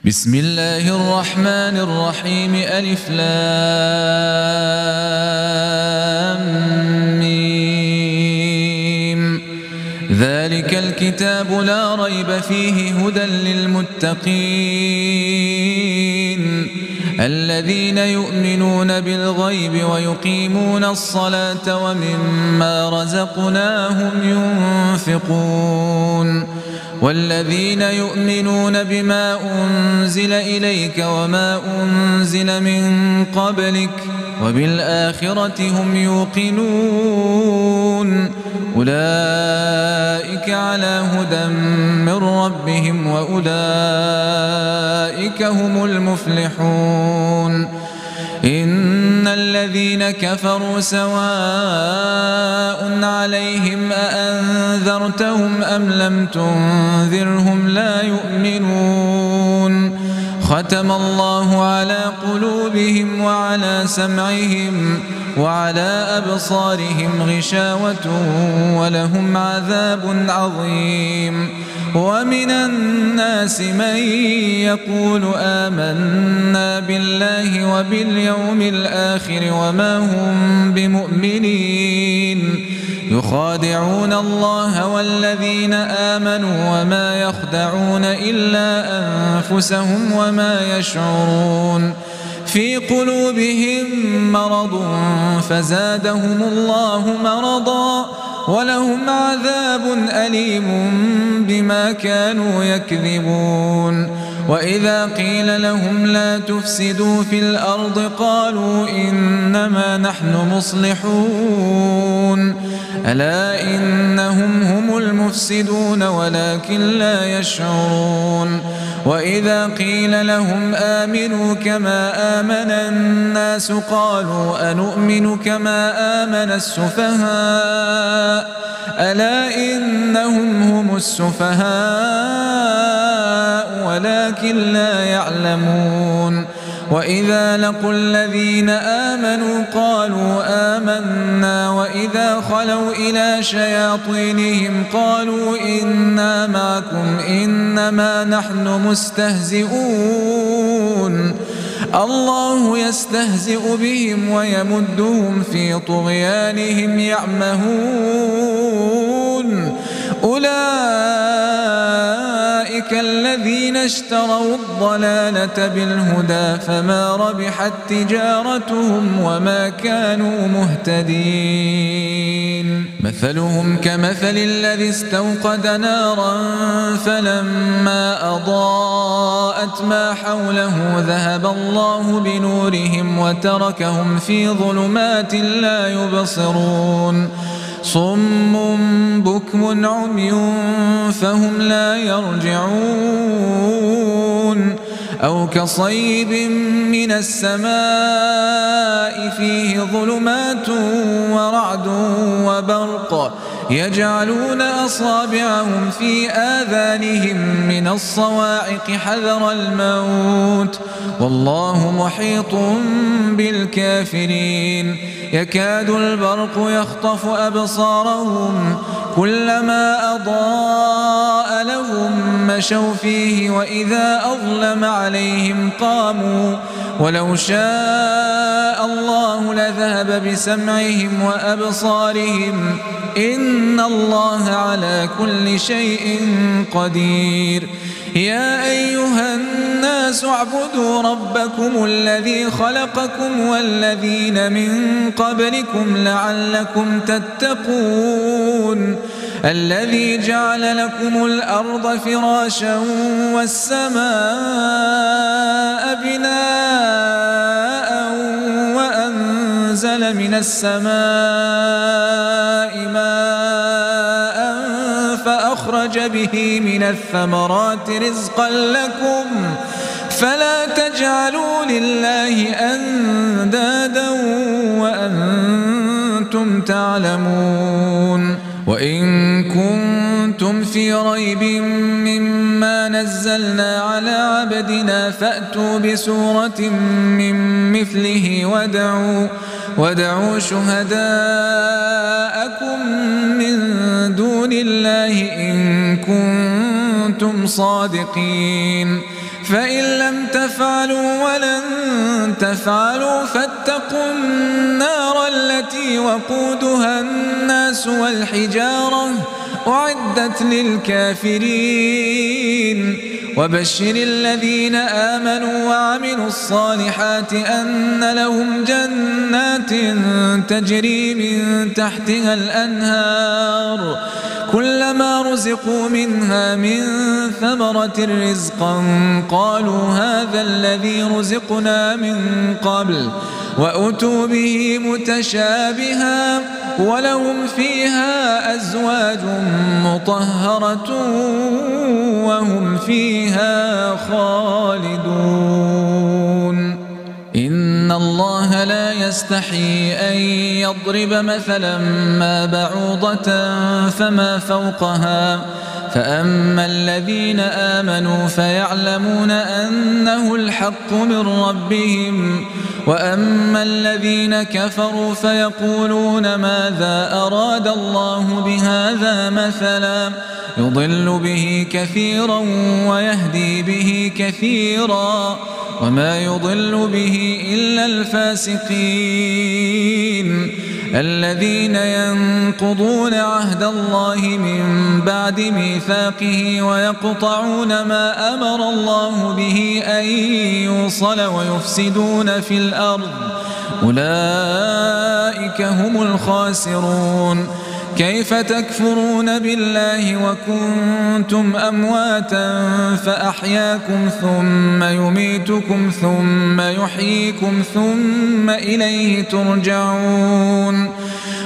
بسم الله الرحمن الرحيم ألف لام ميم. ذلك الكتاب لا ريب فيه هدى للمتقين الذين يؤمنون بالغيب ويقيمون الصلاة ومما رزقناهم ينفقون والذين يؤمنون بما أنزل إليك وما أنزل من قبلك وبالآخرة هم يوقنون أولئك على هدى من ربهم وأولئك هم المفلحون. إن الذين كفروا سواء عليهم أأنذرتهم أم لم تنذرهم لا يؤمنون. ختم الله على قلوبهم وعلى سمعهم وعلى أبصارهم غشاوة ولهم عذاب عظيم. ومن الناس من يقول آمنا بالله وباليوم الآخر وما هم بمؤمنين يخادعون الله والذين آمنوا وما يخدعون إلا أنفسهم وما يشعرون. في قلوبهم مرض فزادهم الله مرضا ولهم عذاب أليم بما كانوا يكذبون. وإذا قيل لهم لا تفسدوا في الأرض قالوا إنما نحن مصلحون ألا إنهم هم المفسدون ولكن لا يشعرون. وإذا قيل لهم آمنوا كما آمن الناس قالوا أنؤمن كما آمن السفهاء ألا إنهم هم السفهاء ولكن لا يعلمون. وإذا لقوا الذين آمنوا قالوا آمنا وإذا خلوا إلى شياطينهم قالوا إنا معكم إنما نحن مستهزئون الله يستهزئ بهم ويمدهم في طغيانهم يعمهون. أولئك الذين اشتروا الضلالة بالهدى فما ربحت تجارتهم وما كانوا مهتدين. مثلهم كمثل الذي استوقد نارا فلما أضاءت ما حوله ذهب الله بنورهم وتركهم في ظلمات لا يبصرون. صم بكم عمي فهم لا يرجعون. أو كصيب من السماء فيه ظلمات ورعد وبرق يجعلون أصابعهم في آذانهم من الصواعق حذر الموت والله محيط بالكافرين. يكاد البرق يخطف أبصارهم كلما أضاء لهم مشوا فيه وإذا أظلم عليهم قاموا ولو شاء الله لذهب بسمعهم وأبصارهم إن الله على كل شيء قدير. يا أيها الناس اعبدوا ربكم الذي خلقكم والذين من قبلكم لعلكم تتقون الذي جعل لكم الأرض فراشا والسماء بناء وأنزل من السماء ماء فأخرج به من الثمرات رزقا لكم فلا تجعلوا لله أندادا وأنتم تعلمون. وإن كنتم في ريب مما نزلنا على عبدنا فأتوا بسورة من مثله ودعوا شهداءكم من دون الله إن كنتم صادقين فإن لم تفعلوا ولن تفعلوا فاتقوا النار التي وقودها الناس والحجارة أعدت للكافرين وبشر الذين آمنوا وعملوا الصالحات أن لهم جنات تجري من تحتها الأنهار كلما رزقوا منها من ثمرة رزقا قالوا هذا الذي رزقنا من قبل وأتوا به متشابها ولهم فيها أزواج مطهرة وهم فيها خالدون إن الله لا يستحي أن يضرب مثلا ما بعوضة فما فوقها فأما الذين آمنوا فيعلمون أنه الحق من ربهم وأما الذين كفروا فيقولون ماذا أراد الله بهذا مثلا يضل به كثيرا ويهدي به كثيرا وما يضل به إلا الفاسقين الذين ينقضون عهد الله من بعد ميثاقه ويقطعون ما أمر الله به أن يوصل ويفسدون في الأرض أولئك هم الخاسرون كيف تكفرون بالله وكنتم أمواتا فأحياكم ثم يميتكم ثم يحييكم ثم إليه ترجعون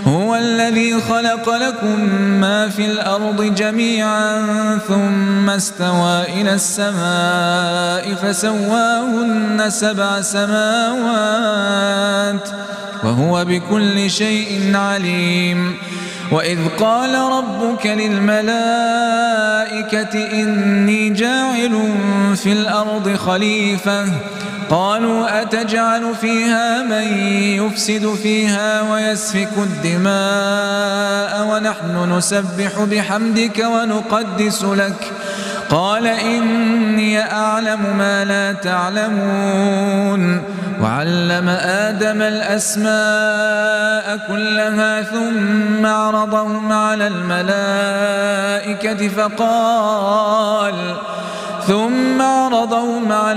هو الذي خلق لكم ما في الأرض جميعا ثم استوى إلى السماء فسواهن 7 سماوات وهو بكل شيء عليم وإذ قال ربك للملائكة إني جاعل في الأرض خليفة قالوا أتجعل فيها من يفسد فيها ويسفك الدماء ونحن نسبح بحمدك ونقدس لك قال إني أعلم ما لا تعلمون وعلم آدم الأسماء كلها ثم عرضهم على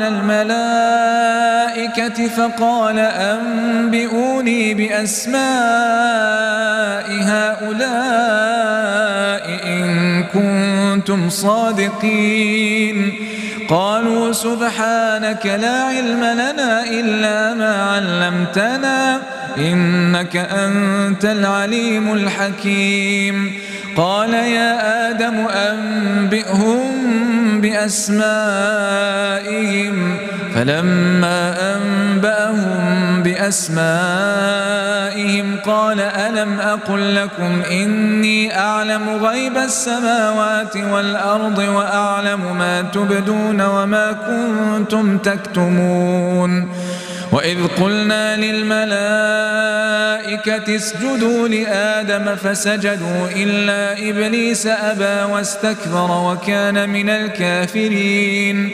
الملائكة فقال أنبئوني بأسماء هؤلاء إن كنتم صادقين قالوا سبحانك لا علم لنا إلا ما علمتنا إنك أنت العليم الحكيم قال يا آدم أنبئهم بأسمائهم فلما أنبأهم بأسمائهم قال ألم أقل لكم إني أعلم غيب السماوات والأرض وأعلم ما تبدون وما كنتم تكتمون وإذ قلنا للملائكة اسجدوا لآدم فسجدوا إلا إبليس أبى واستكبر وكان من الكافرين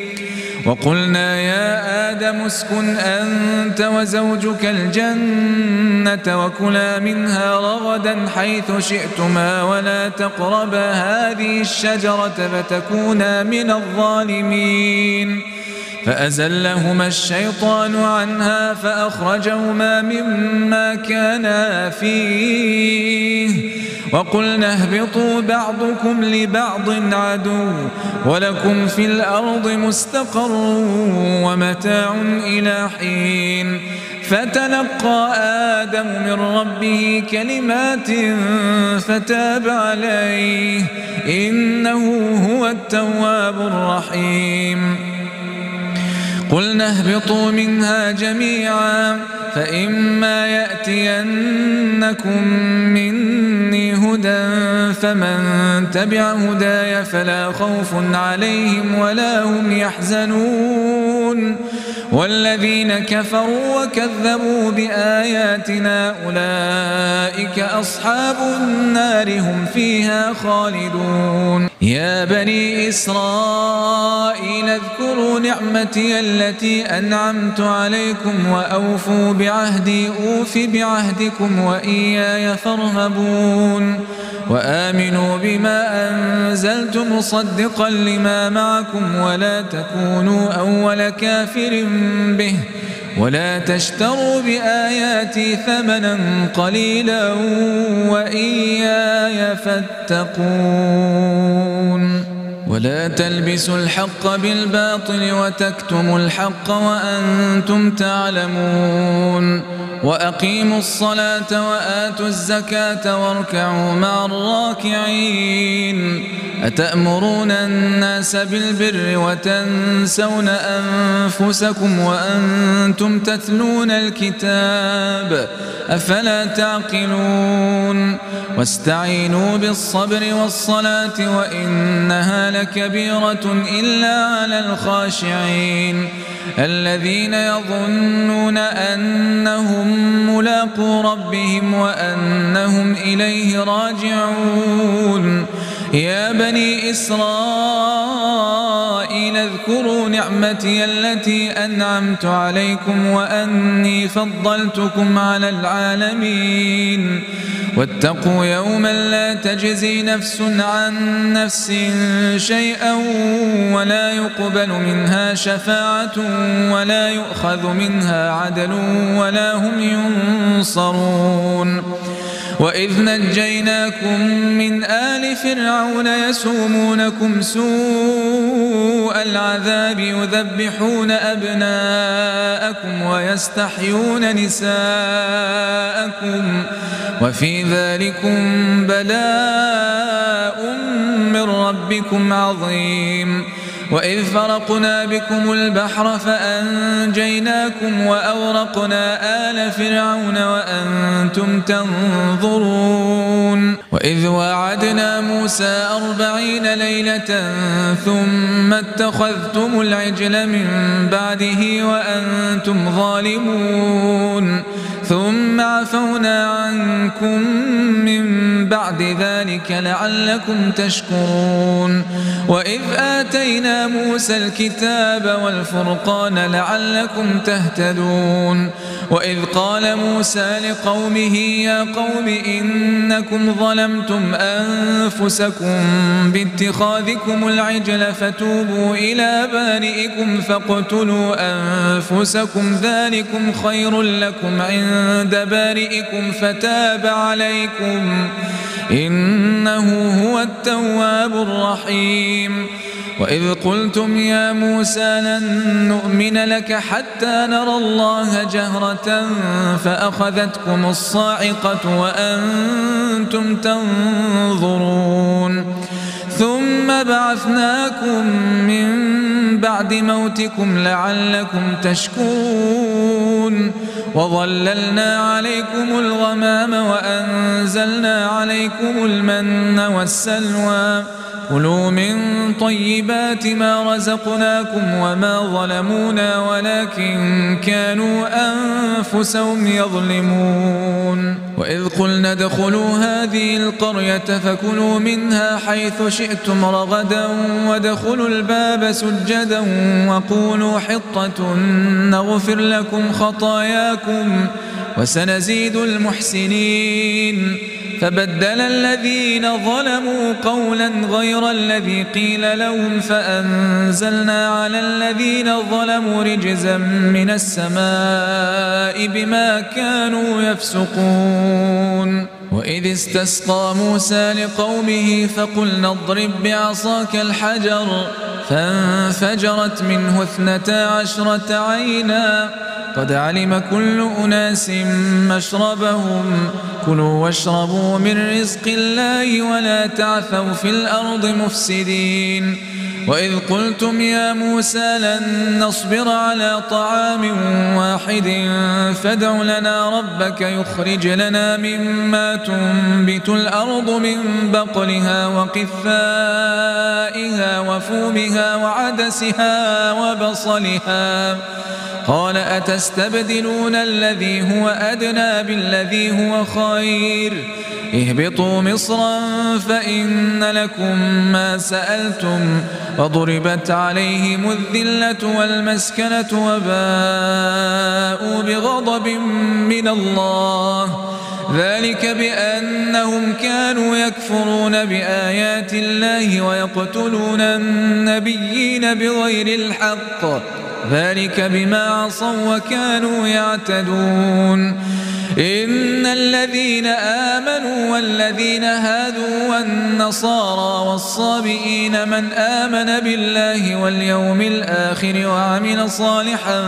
وقلنا يا آدم اسكن أنت وزوجك الجنة وكلا منها رغدا حيث شئتما ولا تقربا هذه الشجرة فتكونا من الظالمين فأزلهما الشيطان عنها فأخرجهما مما كانا فيه وقلنا اهبطوا بعضكم لبعض عدو ولكم في الأرض مستقر ومتاع إلى حين فتلقى آدم من ربه كلمات فتاب عليه إنه هو التواب الرحيم قلنا اهبطوا منها جميعا فإما يأتينكم مني هدى فمن تبع هداي فلا خوف عليهم ولا هم يحزنون والذين كفروا وكذبوا بآياتنا أولئك أصحاب النار هم فيها خالدون يا بني إسرائيل اذكروا نعمتي التي أنعمت عليكم وأوفوا بعهدي أوف بعهدكم وإياي فارهبون وآمنوا بما أنزلت مصدقا لما معكم ولا تكونوا أول كافر به ولا تشتروا بآياتي ثمنا قليلا وإياي فاتقون ولا تلبسوا الحق بالباطل وتكتموا الحق وأنتم تعلمون وأقيموا الصلاة وآتوا الزكاة واركعوا مع الراكعين أتأمرون الناس بالبر وتنسون أنفسكم وأنتم تتلون الكتاب أفلا تعقلون واستعينوا بالصبر والصلاة وإنها لكبيرة إلا على الخاشعين الذين يظنون أنهم ملاقو ربهم وأنهم إليه راجعون يا بني إسرائيل اذكروا نعمتي التي أنعمت عليكم وأني فضلتكم على العالمين واتقوا يوما لا تجزي نفس عن نفس شيئا ولا يقبل منها شفاعة ولا يؤخذ منها عدل ولا هم ينصرون وإذ نجيناكم من آل فرعون يسومونكم سوء العذاب يذبحون أبناءكم ويستحيون نساءكم وفي ذلكم بلاء من ربكم عظيم وإذ فرقنا بكم البحر فأنجيناكم وأورقنا آل فرعون وأنتم تنظرون وإذ وعدنا موسى 40 ليلة ثم اتخذتم العجل من بعده وأنتم ظالمون ثم عفونا عنكم من بعد ذلك لعلكم تشكرون وإذ آتينا موسى الكتاب والفرقان لعلكم تهتدون وإذ قال موسى لقومه يا قوم إنكم ظلمتم أنفسكم باتخاذكم العجل فتوبوا إلى بارئكم فاقتلوا أنفسكم ذلكم خير لكم عند بارئكم فتاب عليكم إنه هو التواب الرحيم وإذ قلتم يا موسى لن نؤمن لك حتى نرى الله جهرة فأخذتكم الصاعقة وأنتم تنظرون ثم بعثناكم من بعد موتكم لعلكم تشكرون وظللنا عليكم الغمام وأنزلنا عليكم المن والسلوى كلوا من طيبات ما رزقناكم وما ظلمونا ولكن كانوا أنفسهم يظلمون وإذ قلنا ادخلوا هذه القرية فكلوا منها حيث شئتم رغدا وادخلوا الباب سجدا وقولوا حطة نغفر لكم خطاياكم وسنزيد المحسنين فبدل الذين ظلموا قولا غير الذي قيل لهم فأنزلنا على الذين ظلموا رجزا من السماء بما كانوا يفسقون وإذ استسقى موسى لقومه فقلنا اضرب بعصاك الحجر فانفجرت منه 12 عينا قد علم كل أناس مشربهم كلوا واشربوا من رزق الله ولا تعثوا في الأرض مفسدين وإذ قلتم يا موسى لن نصبر على طعام واحد فادع لنا ربك يخرج لنا مما تنبت الأرض من بقلها وقثائها وفومها وعدسها وبصلها قال أتستبدلون الذي هو أدنى بالذي هو خير اهبطوا مصرا فإن لكم ما سألتم وضربت عليهم الذلة والمسكنة وباءوا بغضب من الله ذلك بأنهم كانوا يكفرون بآيات الله ويقتلون النبيين بغير الحق ذلك بما عصوا وكانوا يعتدون إن الذين آمنوا والذين هادوا والنصارى والصابئين من آمن بالله واليوم الآخر وعمل صالحا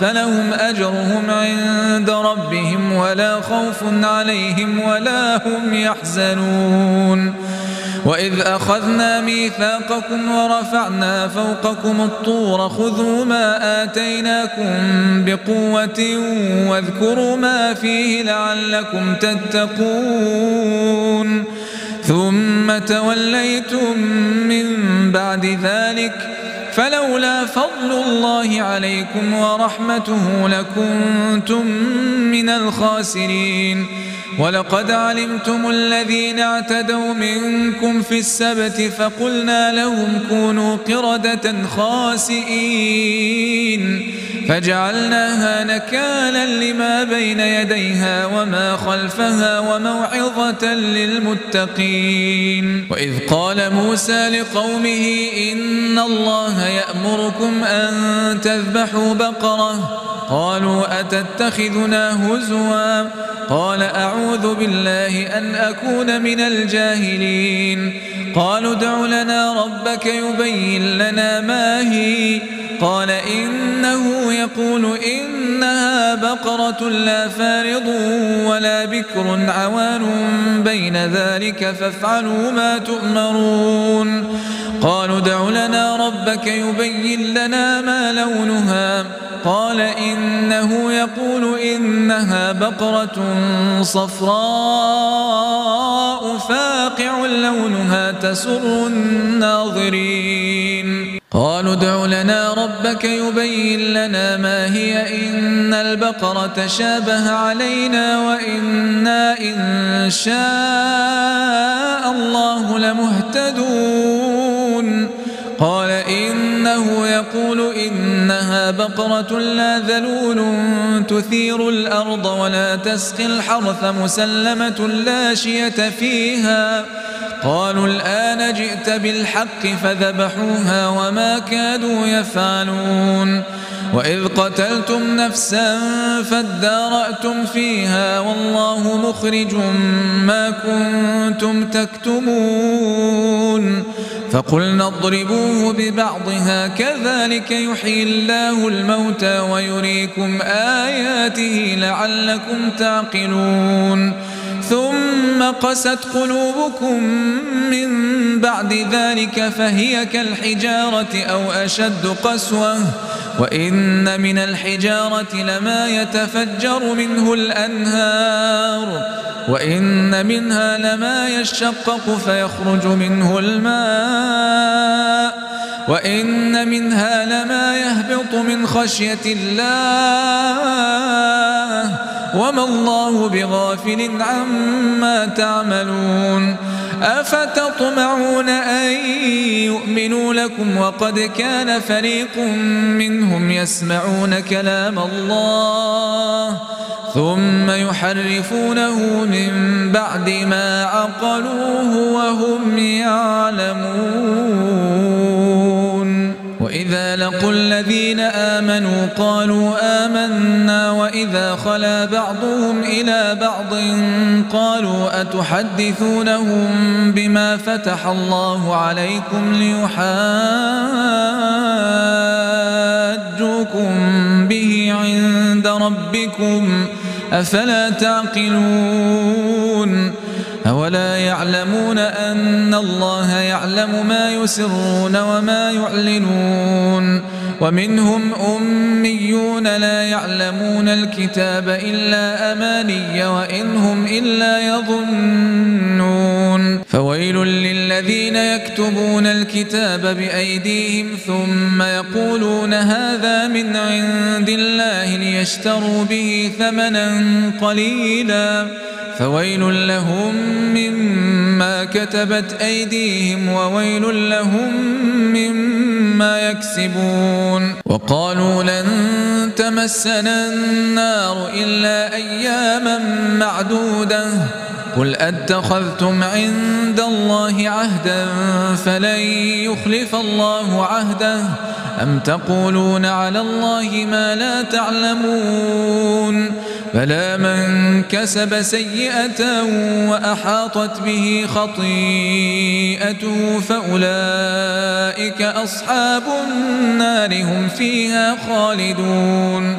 فلهم أجرهم عند ربهم ولا خوف عليهم ولا هم يحزنون وإذ أخذنا ميثاقكم ورفعنا فوقكم الطور خذوا ما آتيناكم بقوة واذكروا ما فيه لعلكم تتقون ثم توليتم من بعد ذلك فلولا فضل الله عليكم ورحمته لكنتم من الخاسرين ولقد علمتم الذين اعتدوا منكم في السبت فقلنا لهم كونوا قردة خاسئين فجعلناها نكالا لما بين يديها وما خلفها وموعظة للمتقين وإذ قال موسى لقومه إن الله يأمركم أن تذبحوا بقرة قالوا أتتخذنا هزوا قال أعوذ بالله أن أكون من الجاهلين قالوا ادع لنا ربك يبين لنا ما هي قال إنه يقول إنها بقرة لا فارض ولا بكر عوان بين ذلك فافعلوا ما تؤمرون قالوا ادع لنا ربك يبين لنا ما لونها قال إنه يقول إنها بقرة صفراء فاقع لونها تسر الناظرين قالوا ادع لنا ربك يبين لنا ما هي إن البقرة شابه علينا وإنا إن شاء الله لمهتدون قال إنه يقول إنها بقرة لا ذلول تثير الأرض ولا تسقي الحرث مسلمة لا شية فيها قالوا الآن جئت بالحق فذبحوها وما كادوا يفعلون وإذ قتلتم نفسا فادارأتم فيها والله مخرج ما كنتم تكتمون فقلنا اضربوه ببعضها كذلك يحيي الله الموتى ويريكم آياته لعلكم تعقلون ثم قست قلوبكم من بعد ذلك فهي كالحجارة أو أشد قسوة وإن من الحجارة لما يتفجر منه الأنهار وإن منها لما يشقق فيخرج منه الماء وإن منها لما يهبط من خشية الله وما الله بغافل عما تعملون أفتطمعون أن يؤمنوا لكم وقد كان فريق منهم يسمعون كلام الله ثم يحرفونه من بعد ما عقلوه وهم يعلمون وإذا لقوا الذين آمنوا قالوا آمنا وإذا خلا بعضهم إلى بعض قالوا أتحدثونهم بما فتح الله عليكم ليحاجوكم به عند ربكم أفلا تعقلون أولا يعلمون أن الله يعلم ما يسرون وما يعلنون ومنهم أميون لا يعلمون الكتاب إلا أماني وإن هم إلا يظنون فويل للذين يكتبون الكتاب بأيديهم ثم يقولون هذا من عند الله ليشتروا به ثمنا قليلا فويل لهم مما كتبت أيديهم وويل لهم مما يكسبون وقالوا لن تمسنا النار إلا أياما معدودة قل أتخذتم عند الله عهدا فلن يخلف الله عهده أم تقولون على الله ما لا تعلمون بلى من كسب سيئة وأحاطت به خطيئته فأولئك أصحاب النار هم فيها خالدون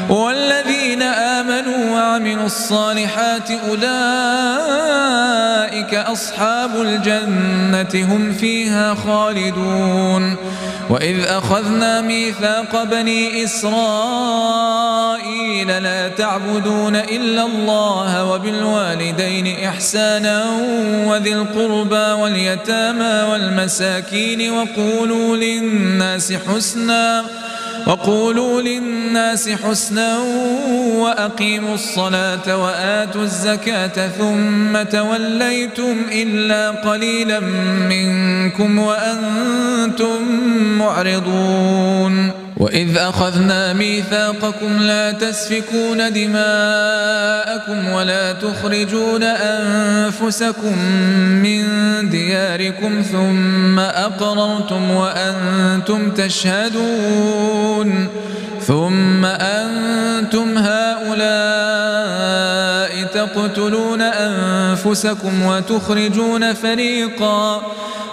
والذين آمنوا وعملوا الصالحات أولئك أصحاب الجنة هم فيها خالدون وإذ أخذنا ميثاق بني إسرائيل لا تعبدون إلا الله وبالوالدين إحسانا وذي القربى واليتامى والمساكين وقولوا للناس حسنا وأقيموا الصلاة وآتوا الزكاة ثم توليتم إلا قليلا منكم وأنتم معرضون وإذ أخذنا ميثاقكم لا تسفكون دماءكم ولا تخرجون أنفسكم من دياركم ثم أقررتم وأنتم تشهدون ثم أنتم هؤلاء تقتلون أنفسكم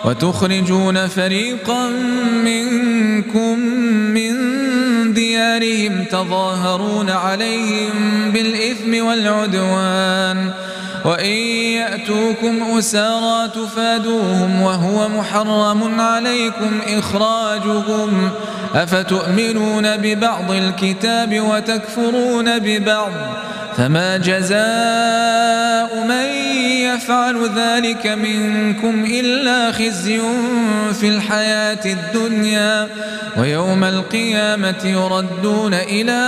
وتخرجون فريقا منكم من ديارهم تظاهرون عليهم بالإثم والعدوان وإن يأتوكم أسارى تفادوهم وهو محرم عليكم إخراجهم أفتؤمنون ببعض الكتاب وتكفرون ببعض فما جزاء من يفعل ذلك منكم إلا خزي في الحياة الدنيا ويوم القيامة يردون إلى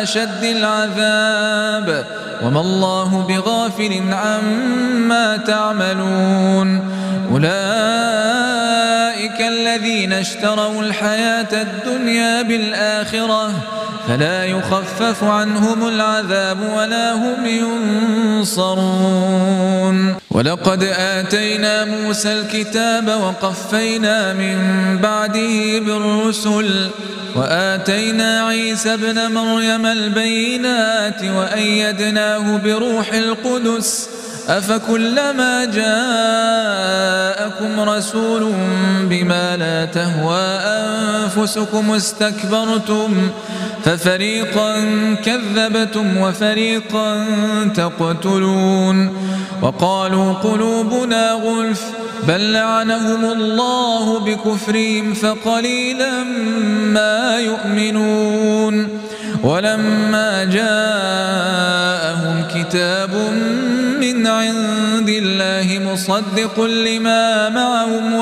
أشد العذاب وما الله بغافل عما تعملون أولئك الذين اشتروا الحياة الدنيا بالآخرة فلا يخفف عنهم العذاب ولا هم ينصرون ولقد آتينا موسى الكتاب وقفينا من بعده بالرسل وآتينا عيسى ابن مريم البينات وأيدناه بروح القدس أفكلما جاءكم رسول بما لا تهوى أنفسكم استكبرتم ففريقا كذبتم وفريقا تقتلون وقالوا قلوبنا غلف بل لعنهم الله بكفرهم فقليلا ما يؤمنون ولما جاءهم كتاب من عند الله مصدق لما معهم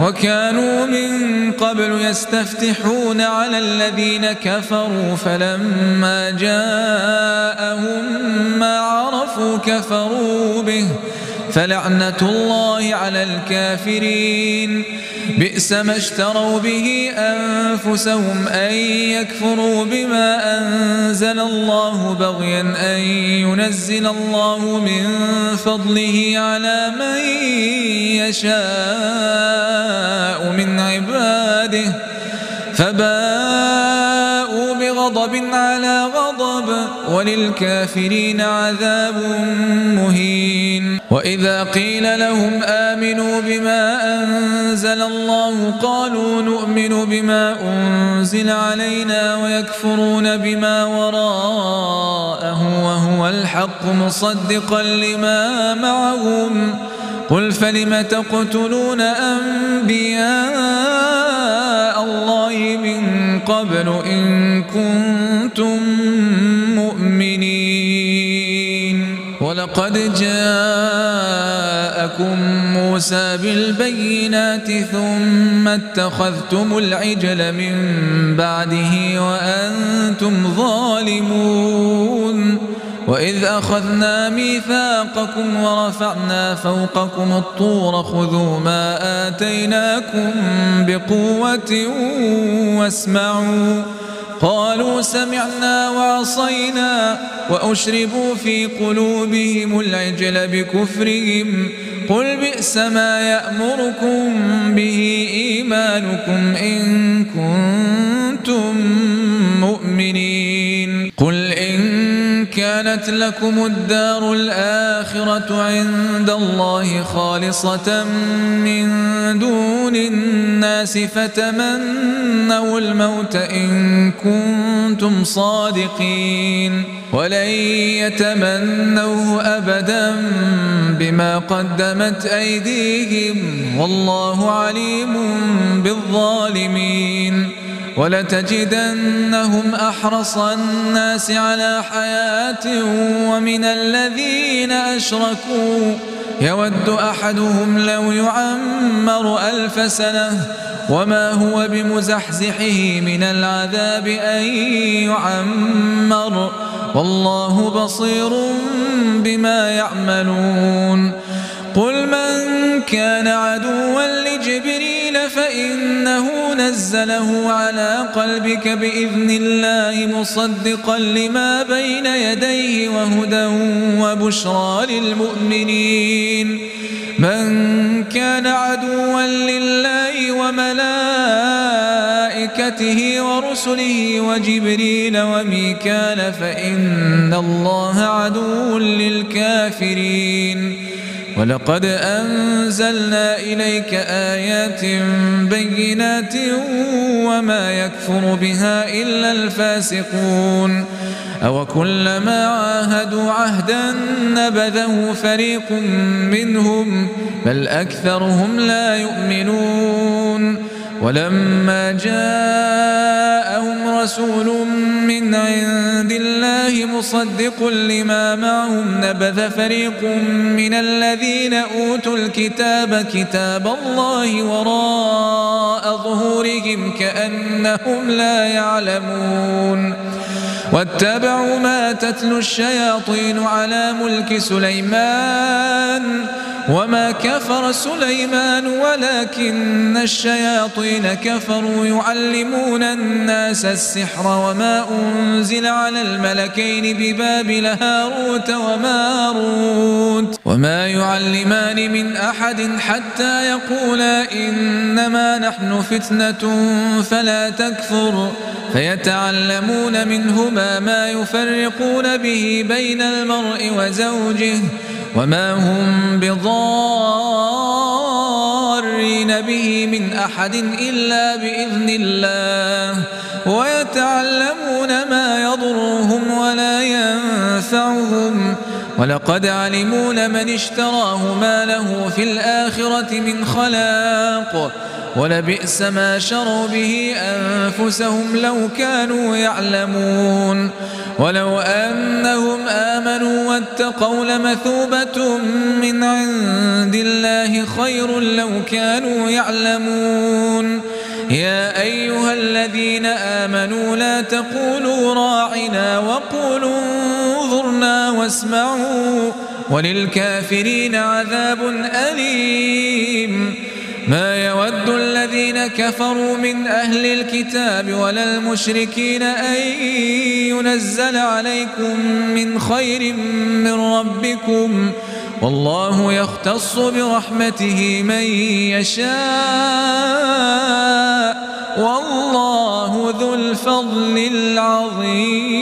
وكانوا من قبل يستفتحون على الذين كفروا فلما جاءهم ما عرفوا كفروا به فلعنة الله على الكافرين بئس ما اشتروا به أنفسهم أن يكفروا بما أنزل الله بغيا أن ينزل الله من فضله على من يشاء من عباده فباءوا بغضب غضب على غضب وللكافرين عذاب مهين. وإذا قيل لهم آمنوا بما أنزل الله قالوا نؤمن بما أنزل علينا ويكفرون بما وراءه وهو الحق مصدقا لما معهم قل فلم تقتلون أنبياء الله من قبل إن كنتم مؤمنين. ولقد جاءكم موسى بالبينات ثم اتخذتم العجل من بعده وأنتم ظالمون. وإذ أخذنا ميثاقكم ورفعنا فوقكم الطور خذوا ما آتيناكم بقوة واسمعوا قالوا سمعنا وعصينا وأشربوا في قلوبهم العجل بكفرهم قل بئس ما يأمركم به إيمانكم إن كنتم مؤمنين. قل إن كانت لكم الدار الآخرة عند الله خالصة من دون الناس فتمنوا الموت إن كنتم صادقين ولن يتمنوه أبدا بما قدمت أيديهم والله عليم بالظالمين. ولتجدنهم أحرص الناس على حياة ومن الذين أشركوا يود أحدهم لو يعمر 1000 سنة وما هو بمزحزحه من العذاب أن يعمر والله بصير بما يعملون. قل من كان عدوا لجبريل فإنه نزله على قلبك بإذن الله مصدقا لما بين يديه وهدى وبشرى للمؤمنين. من كان عدوا لله وملائكته ورسله وجبريل وميكال فإن الله عدو للكافرين. ولقد أنزلنا إليك آيات بينات وما يكفر بها إلا الفاسقون. أوكلما عاهدوا عهدا نبذه فريق منهم بل أكثرهم لا يؤمنون. ولما جاءهم رسول من عند الله مصدق لما معهم نبذ فريق من الذين أوتوا الكتاب كتاب الله وراء ظهورهم كأنهم لا يعلمون. واتبعوا ما تتلو الشياطين على ملك سليمان وما كفر سليمان ولكن الشياطين كفروا يعلمون الناس السحر وما أنزل على الملكين ببابل هاروت وماروت وما يعلمان من أحد حتى يقولا إنما نحن فتنة فلا تكفر فيتعلمون منهما ما يفرقون به بين المرء وزوجه وما هم بضارين به من أحد إلا بإذن الله ويتعلمون ما يضرهم ولا ينفعهم ولقد علموا لمن اشتراه ما له في الآخرة من خلاق ولبئس ما شروا به أنفسهم لو كانوا يعلمون. ولو أنهم آمنوا واتقوا لمثوبة من عند الله خير لو كانوا يعلمون. يا أيها الذين آمنوا لا تقولوا راعنا وقولوا انظرنا واسمعوا وللكافرين عذاب أليم. ما يود الذين كفروا من أهل الكتاب ولا المشركين أن ينزل عليكم من خير من ربكم والله يختص برحمته من يشاء والله ذو الفضل العظيم.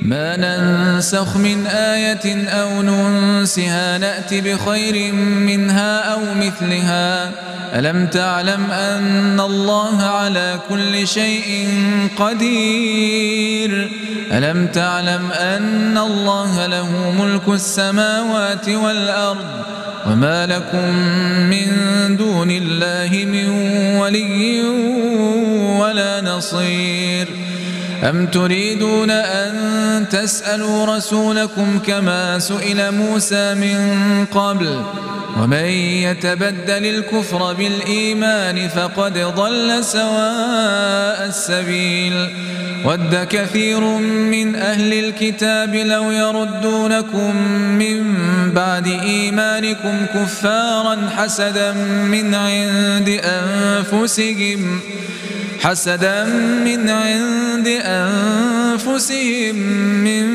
ما ننسخ من آية أو ننسها نأت بخير منها أو مثلها. ألم تعلم أن الله على كل شيء قدير؟ ألم تعلم أن الله له ملك السماوات والأرض وما لكم من دون الله من ولي ولا نصير؟ أم تريدون أن تسألوا رسولكم كما سئل موسى من قبل؟ ومن يتبدل الكفر بالإيمان فقد ضل سواء السبيل. ود كثير من أهل الكتاب لو يردونكم من بعد إيمانكم كفارا حسدا من عند أنفسهم من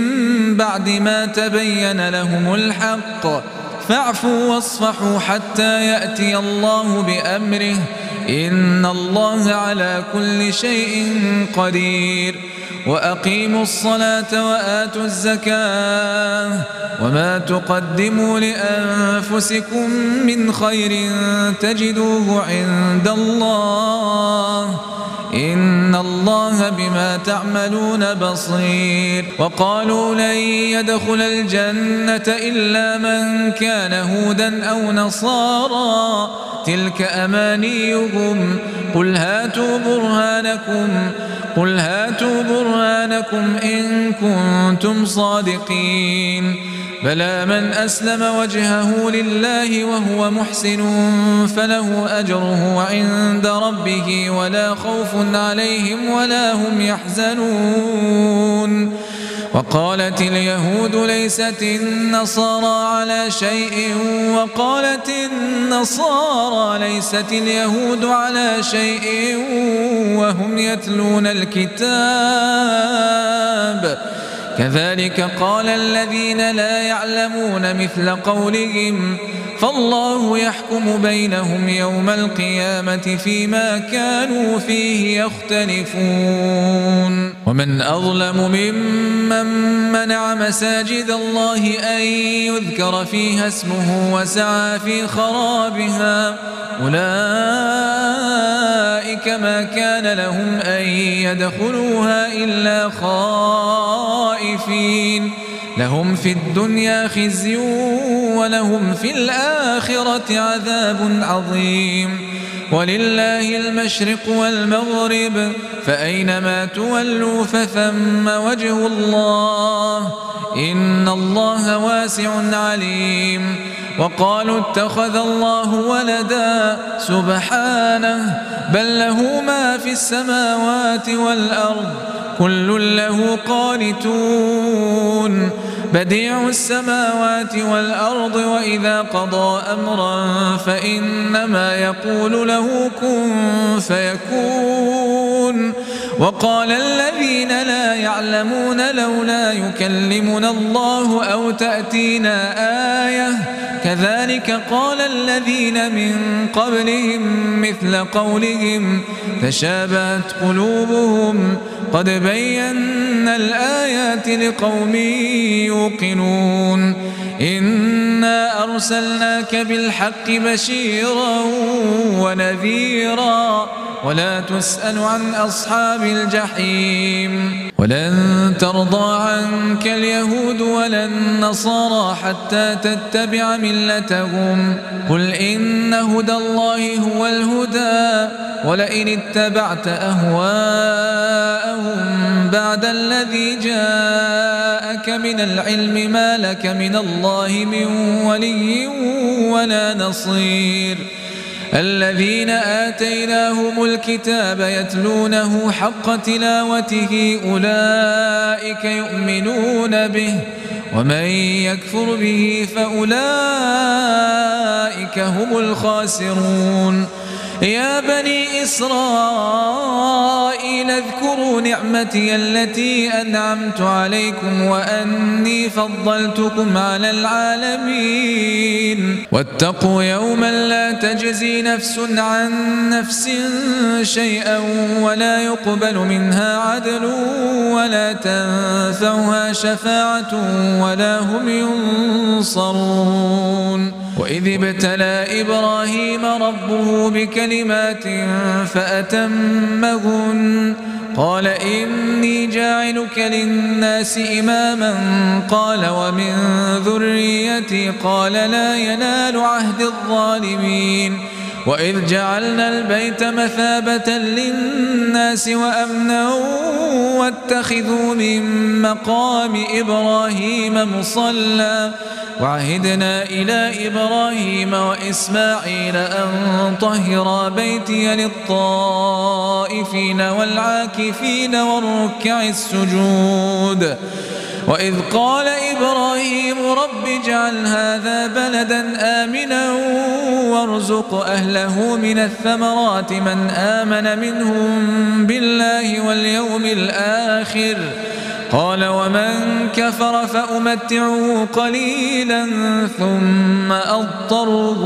بعد ما تبين لهم الحق. فاعفوا واصفحوا حتى يأتي الله بأمره إن الله على كل شيء قدير. وأقيموا الصلاة وآتوا الزكاة وما تقدموا لأنفسكم من خير تجدوه عند الله إن الله بما تعملون بصير. وقالوا لن يدخل الجنة إلا من كان هودا أو نصارى تلك أمانيهم قل هاتوا برهانكم إن كنتم صادقين. بلى من أسلم وجهه لله وهو محسن فله أجره عند ربه ولا خوف عليهم ولا هم يحزنون. وقالت اليهود ليست النصارى على شيء وقالت النصارى ليست اليهود على شيء وهم يتلون الكتاب كذلك قال الذين لا يعلمون مثل قولهم فالله يحكم بينهم يوم القيامة فيما كانوا فيه يختلفون. ومن أظلم ممن منع مساجد الله أن يذكر فيها اسمه وسعى في خرابها أولئك ما كان لهم أن يدخلوها إلا خائفين لهم في الدنيا خزي ولهم في الآخرة عذاب عظيم. ولله المشرق والمغرب فأينما تولوا فثم وجه الله إن الله واسع عليم. وقالوا اتخذ الله ولدا سبحانه بل له ما في السماوات والأرض كل له قانتون بديع السماوات والأرض وإذا قضى أمرا فإنما يقول له كن فيكون. وقال الذين لا يعلمون لولا يكلمنا الله أو تأتينا آية كذلك قال الذين من قبلهم مثل قولهم تشابهت قلوبهم قد بينا الآيات لقوم يوقنون. إنا أرسلناك بالحق بشيرا ونذيرا ولا تسأل عن أصحاب الجحيم. ولن ترضى عنك اليهود ولا النصارى حتى تتبع ملتهم قل إن هدى الله هو الهدى ولئن اتبعت أهواءهم بعد الذي جاءك من العلم ما لك من الله من ولي ولا نصير. الذين آتيناهم الكتاب يتلونه حق تلاوته أولئك يؤمنون به ومن يكفر به فأولئك هم الخاسرون. يا بني إسرائيل اذكروا واذكروا نعمتي التي أنعمت عليكم وأني فضلتكم على العالمين واتقوا يوما لا تجزي نفس عن نفس شيئا ولا يقبل منها عدل ولا تنفعها شفاعة ولا هم ينصرون وإذ ابتلى إبراهيم ربه بكلمات فأتمهن قال إني جاعلك للناس إماما قال ومن ذريتي قال لا ينال عهد الظالمين وإذ جعلنا البيت مثابة للناس وأمنا واتخذوا من مقام إبراهيم مصلى وعهدنا إلى إبراهيم وإسماعيل أن طهرا بيتي للطائفين والعاكفين والركع السجود وإذ قال إبراهيم رب اجعل هذا بلدا آمنا وارزق أهله من الثمرات من آمن منهم بالله واليوم الآخر قال ومن كفر فأمتعه قليلا ثم أضطره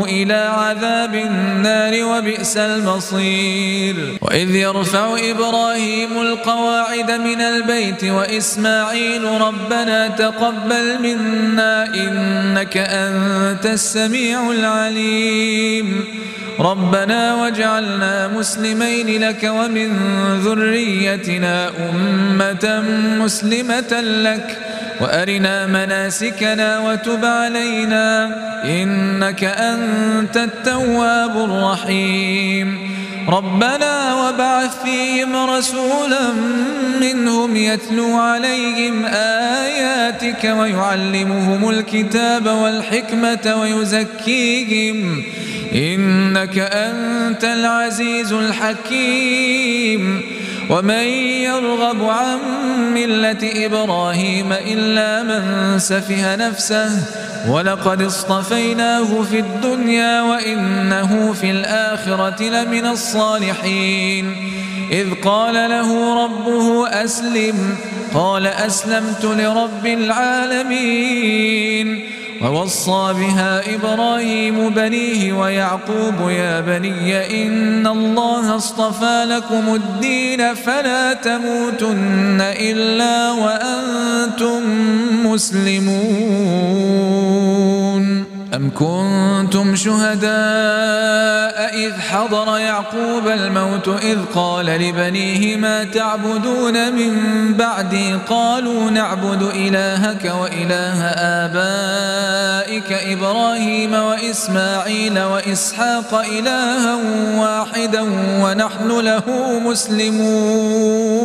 إلى عذاب النار وبئس المصير وإذ يرفع إبراهيم القواعد من البيت وإسماعيل ربنا تقبل منا إنك أنت السميع العليم ربنا واجعلنا مسلمين لك ومن ذريتنا أمة مسلمة لك وأرنا مناسكنا وتب علينا إنك أنت التواب الرحيم ربنا وابعث فيهم رسولا منهم يتلو عليهم آياتك ويعلمهم الكتاب والحكمة ويزكيهم إنك أنت العزيز الحكيم ومن يرغب عن ملة إبراهيم إلا من سفه نفسه ولقد اصطفيناه في الدنيا وإنه في الآخرة لمن الصالحين إذ قال له ربه أسلم قال أسلمت لرب العالمين ووصى بها إبراهيم بنيه ويعقوب يا بني إن الله اصطفى لكم الدين فلا تموتن إلا وأنتم مسلمون أم كنتم شهداء إذ حضر يعقوب الموت إذ قال لبنيه ما تعبدون من بعدي قالوا نعبد إلهك وإله آبائك إبراهيم وإسماعيل وإسحاق إلها واحدا ونحن له مسلمون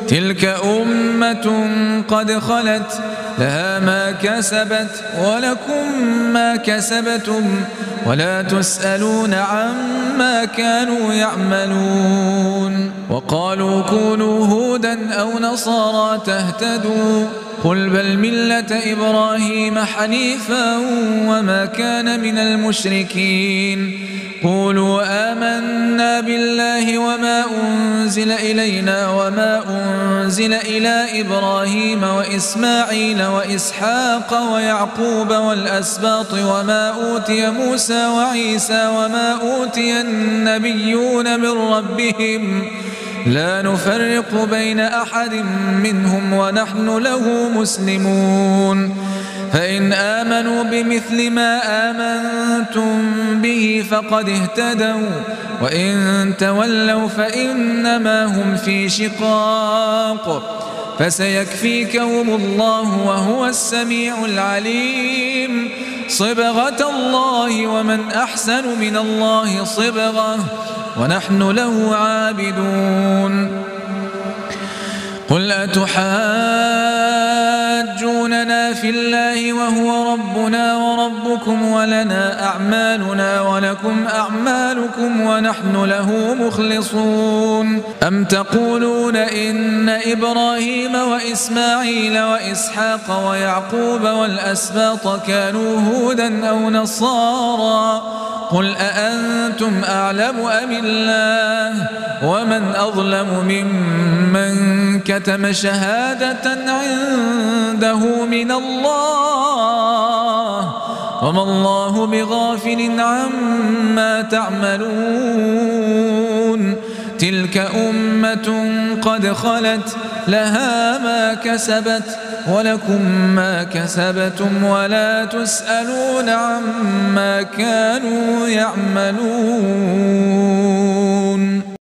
تلك أمة قد خلت لها ما كسبت ولكم ما كسبتم ولا تسألون عما كانوا يعملون وقالوا كونوا هودا أو نصارى تهتدوا قل بل ملة إبراهيم حنيفا وما كان من المشركين قولوا آمنا بالله وما أنزل إلينا وما أنزل إلى إبراهيم وإسماعيل وإسحاق ويعقوب والأسباط وما أوتي موسى وعيسى وما أوتي النبيون من ربهم لا نفرق بين أحد منهم ونحن له مسلمون فإن آمنوا بمثل ما آمنتم به فقد اهتدوا وإن تولوا فإنما هم في شقاق فسيكفيكهم الله وهو السميع العليم صبغة الله ومن أحسن من الله صبغة ونحن له عابدون قل أتحاجوننا في الله وهو ربنا وربكم ولنا أعمالنا ولكم أعمالكم ونحن له مخلصون أم تقولون إن إبراهيم وإسماعيل وإسحاق ويعقوب والأسباط كانوا هودا أو نصارى قل أأنتم أعلم أم الله ومن أظلم ممن كتم شهادة عنده من الله وما الله بغافل عما تعملون تلك أمة قد خلت لها ما كسبت ولكم ما كسبتم ولا تسألون عما كانوا يعملون.